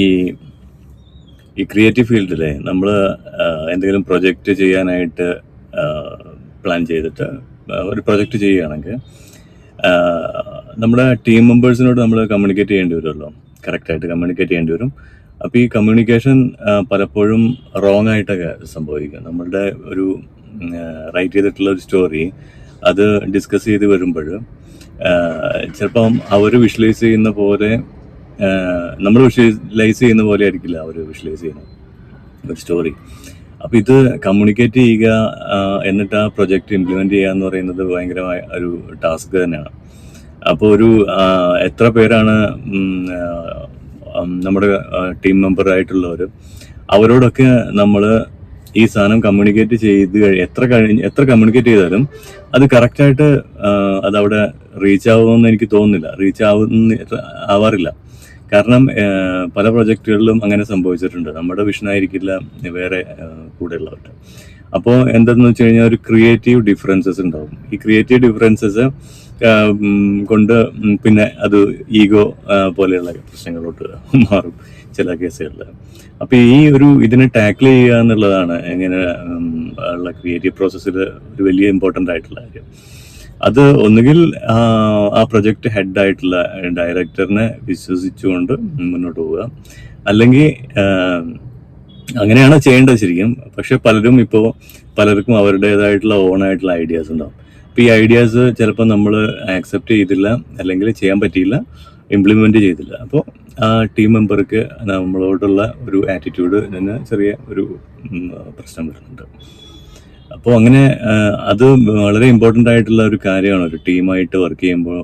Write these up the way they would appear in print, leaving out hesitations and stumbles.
ഈ ഈ ക്രിയേറ്റീവ് ഫീൽഡിലെ നമ്മൾ എന്തെങ്കിലും പ്രൊജക്റ്റ് ചെയ്യാനായിട്ട് പ്ലാൻ ചെയ്തിട്ട് ഒരു പ്രൊജക്റ്റ് ചെയ്യുകയാണെങ്കിൽ നമ്മുടെ ടീം മെമ്പേഴ്സിനോട് നമ്മൾ കമ്മ്യൂണിക്കേറ്റ് ചെയ്യേണ്ടി വരുമല്ലോ, കറക്റ്റായിട്ട് കമ്മ്യൂണിക്കേറ്റ് ചെയ്യേണ്ടി വരും. അപ്പോൾ ഈ കമ്മ്യൂണിക്കേഷൻ പലപ്പോഴും റോങ് ആയിട്ടൊക്കെ സംഭവിക്കുക. നമ്മളുടെ ഒരു റൈറ്റ് ചെയ്തിട്ടുള്ള ഒരു സ്റ്റോറി അത് ഡിസ്കസ് ചെയ്ത് വരുമ്പോൾ ചിലപ്പം അവർ വിഷ്വലൈസ് ചെയ്യുന്ന പോലെ നമ്മൾ വിഷ്വലൈസ് ചെയ്യുന്ന പോലെ ആയിരിക്കില്ല അവർ വിഷ്വലൈസ് ചെയ്യുന്ന ഒരു സ്റ്റോറി. അപ്പോൾ ഇത് കമ്മ്യൂണിക്കേറ്റ് ചെയ്യുക, എന്നിട്ട് ആ പ്രൊജക്റ്റ് ഇംപ്ലിമെൻറ്റ് ചെയ്യുക എന്ന് പറയുന്നത് ഭയങ്കരമായ ഒരു ടാസ്ക് തന്നെയാണ്. അപ്പോൾ ഒരു എത്ര പേരാണ് നമ്മുടെ ടീം മെമ്പർ ആയിട്ടുള്ളവർ, അവരോടൊക്കെ നമ്മൾ ഈ സാധനം കമ്മ്യൂണിക്കേറ്റ് ചെയ്ത് എത്ര കമ്മ്യൂണിക്കേറ്റ് ചെയ്താലും അത് കറക്റ്റായിട്ട് അതവിടെ റീച്ച് ആവുമെന്ന് എനിക്ക് തോന്നുന്നില്ല, ആവാറില്ല. കാരണം പല പ്രൊജക്റ്റുകളിലും അങ്ങനെ സംഭവിച്ചിട്ടുണ്ട്. നമ്മുടെ വിഷനായിരിക്കില്ല വേറെ കൂടെയുള്ളവരുടെ. അപ്പോൾ എന്താണെന്ന് വെച്ച് കഴിഞ്ഞാൽ ഒരു ക്രിയേറ്റീവ് ഡിഫറൻസസ് ഉണ്ടാവും. ഈ ക്രിയേറ്റീവ് ഡിഫറൻസസ് കൊണ്ട് പിന്നെ അത് ഈഗോ പോലെയുള്ള പ്രശ്നങ്ങളോട്ട് മാറും ചില കേസുകളിൽ. അപ്പോൾ ഇതിനെ ടാക്കിൾ ചെയ്യുക എന്നുള്ളതാണ് എങ്ങനെ ഉള്ള ക്രിയേറ്റീവ് പ്രോസസ്സിൽ ഒരു വലിയ ഇമ്പോർട്ടൻ്റ് ആയിട്ടുള്ള കാര്യം. അത് ഒന്നുകിൽ ആ പ്രൊജക്റ്റ് ഹെഡായിട്ടുള്ള ഡയറക്ടറിനെ വിശ്വസിച്ചുകൊണ്ട് മുന്നോട്ട് പോവുക, അല്ലെങ്കിൽ അങ്ങനെയാണ് ചെയ്യേണ്ടത് ശരിക്കും. പക്ഷെ പലർക്കും അവരുടേതായിട്ടുള്ള ഓണായിട്ടുള്ള ഐഡിയാസ് ഉണ്ടാവും. അപ്പോൾ ഈ ഐഡിയാസ് ചിലപ്പോൾ നമ്മൾ ആക്സെപ്റ്റ് ചെയ്തില്ല, അല്ലെങ്കിൽ ചെയ്യാൻ പറ്റിയില്ല, ഇംപ്ലിമെൻറ്റ് ചെയ്തില്ല. അപ്പോൾ ആ ടീം മെമ്പർക്ക് നമ്മളോടുള്ള ഒരു ആറ്റിറ്റ്യൂഡ് തന്നെ ചെറിയ ഒരു പ്രശ്നം വരുന്നുണ്ട്. അപ്പോൾ അങ്ങനെ അത് വളരെ ഇമ്പോർട്ടൻ്റ് ആയിട്ടുള്ള ഒരു കാര്യമാണ്. ഒരു ടീമായിട്ട് വർക്ക് ചെയ്യുമ്പോൾ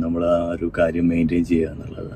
നമ്മൾ ആ ഒരു കാര്യം മെയിൻറ്റെയിൻ ചെയ്യുക എന്നുള്ളത്.